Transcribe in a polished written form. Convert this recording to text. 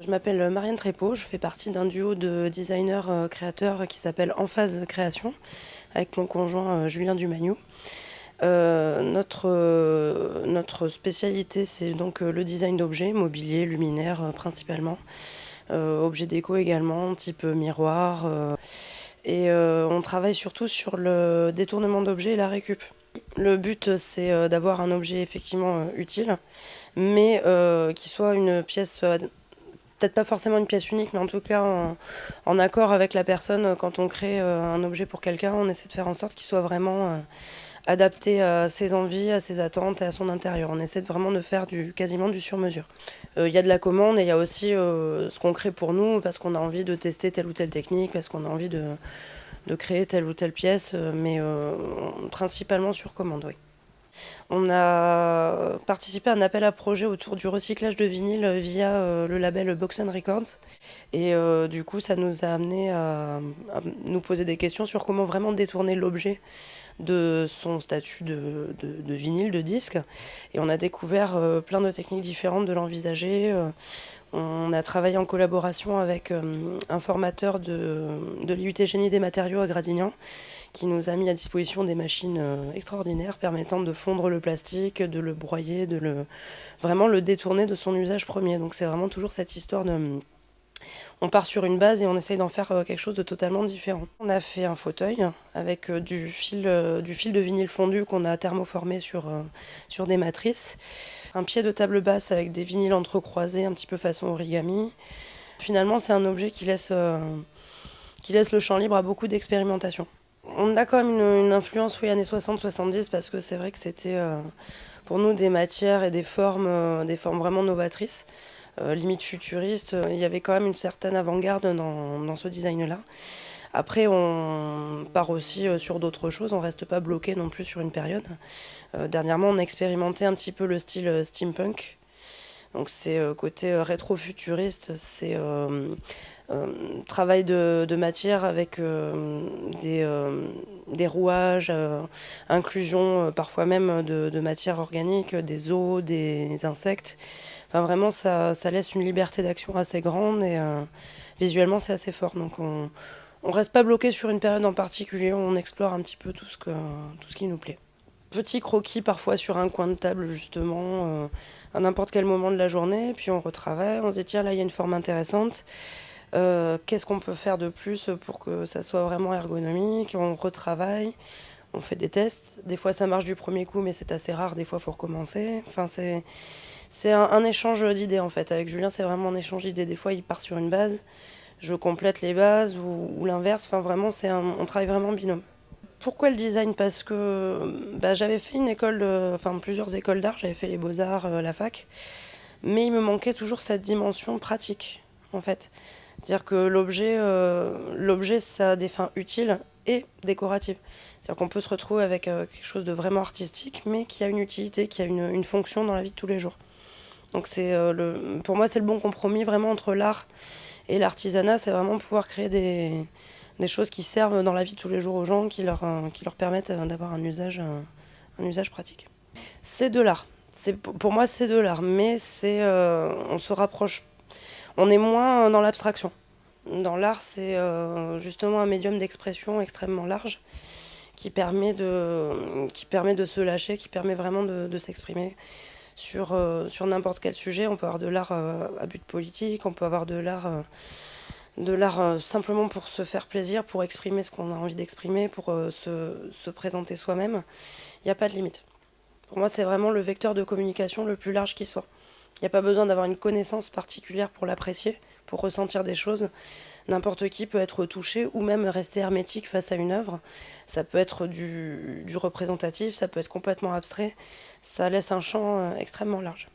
Je m'appelle Marianne Trépeau, je fais partie d'un duo de designers créateurs qui s'appelle En Phase Création, avec mon conjoint Julien Dumagnou. Notre spécialité, c'est donc le design d'objets, mobilier, luminaire principalement, objets déco également, type miroir. On travaille surtout sur le détournement d'objets et la récup. Le but, c'est d'avoir un objet effectivement utile, mais qui soit une pièce peut-être pas forcément une pièce unique, mais en tout cas en accord avec la personne. Quand on crée un objet pour quelqu'un, on essaie de faire en sorte qu'il soit vraiment adapté à ses envies, à ses attentes et à son intérieur. On essaie vraiment de faire quasiment du sur-mesure. Il y a de la commande et il y a aussi ce qu'on crée pour nous, parce qu'on a envie de tester telle ou telle technique, parce qu'on a envie de créer telle ou telle pièce, mais principalement sur commande, oui. On a participé à un appel à projet autour du recyclage de vinyle via le label Box Records. Et du coup, ça nous a amené à nous poser des questions sur comment vraiment détourner l'objet de son statut de vinyle, de disque. Et on a découvert plein de techniques différentes de l'envisager. On a travaillé en collaboration avec un formateur de l'IUT Génie des matériaux à Gradignan, qui nous a mis à disposition des machines extraordinaires permettant de fondre le plastique, de le broyer, vraiment le détourner de son usage premier. Donc c'est vraiment toujours cette histoire de... On part sur une base et on essaye d'en faire quelque chose de totalement différent. On a fait un fauteuil avec du fil de vinyle fondu qu'on a thermoformé sur des matrices. Un pied de table basse avec des vinyles entrecroisés, un petit peu façon origami. Finalement, c'est un objet qui laisse le champ libre à beaucoup d'expérimentation. On a quand même une influence, oui, années 60-70, parce que c'est vrai que c'était pour nous des matières et des formes vraiment novatrices, limite futuristes. Il y avait quand même une certaine avant-garde dans ce design-là. Après, on part aussi sur d'autres choses, on reste pas bloqué non plus sur une période. Dernièrement, on a expérimenté un petit peu le style steampunk. Donc c'est côté rétro-futuriste, c'est travail de matière avec des rouages, inclusion parfois même de matières organiques, des os, des insectes. Enfin vraiment ça laisse une liberté d'action assez grande et visuellement c'est assez fort. Donc on reste pas bloqué sur une période en particulier, on explore un petit peu tout ce qui nous plaît. Petit croquis parfois sur un coin de table justement à n'importe quel moment de la journée, puis on retravaille, on se dit tiens là il y a une forme intéressante, qu'est-ce qu'on peut faire de plus pour que ça soit vraiment ergonomique, on retravaille, on fait des tests, des fois ça marche du premier coup mais c'est assez rare, des fois il faut recommencer, enfin c'est un échange d'idées en fait, avec Julien c'est vraiment un échange d'idées, des fois il part sur une base, je complète les bases ou l'inverse, enfin vraiment on travaille vraiment en binôme. Pourquoi le design? Parce que j'avais fait plusieurs écoles d'art, j'avais fait les beaux-arts, la fac, mais il me manquait toujours cette dimension pratique, en fait. C'est-à-dire que l'objet, ça a des fins utiles et décoratives. C'est-à-dire qu'on peut se retrouver avec quelque chose de vraiment artistique, mais qui a une utilité, qui a une fonction dans la vie de tous les jours. Donc pour moi, c'est le bon compromis vraiment entre l'art et l'artisanat, c'est vraiment pouvoir créer des choses qui servent dans la vie de tous les jours aux gens, qui leur permettent d'avoir un usage pratique. C'est de l'art. Pour moi, c'est de l'art, mais on se rapproche. On est moins dans l'abstraction. Dans l'art, c'est justement un médium d'expression extrêmement large qui permet de se lâcher, qui permet vraiment de s'exprimer sur n'importe quel sujet. On peut avoir de l'art à but politique, on peut avoir de l'art simplement pour se faire plaisir, pour exprimer ce qu'on a envie d'exprimer, pour se présenter soi-même. Il n'y a pas de limite. Pour moi, c'est vraiment le vecteur de communication le plus large qui soit. Il n'y a pas besoin d'avoir une connaissance particulière pour l'apprécier, pour ressentir des choses. N'importe qui peut être touché ou même rester hermétique face à une œuvre. Ça peut être du représentatif, ça peut être complètement abstrait. Ça laisse un champ extrêmement large.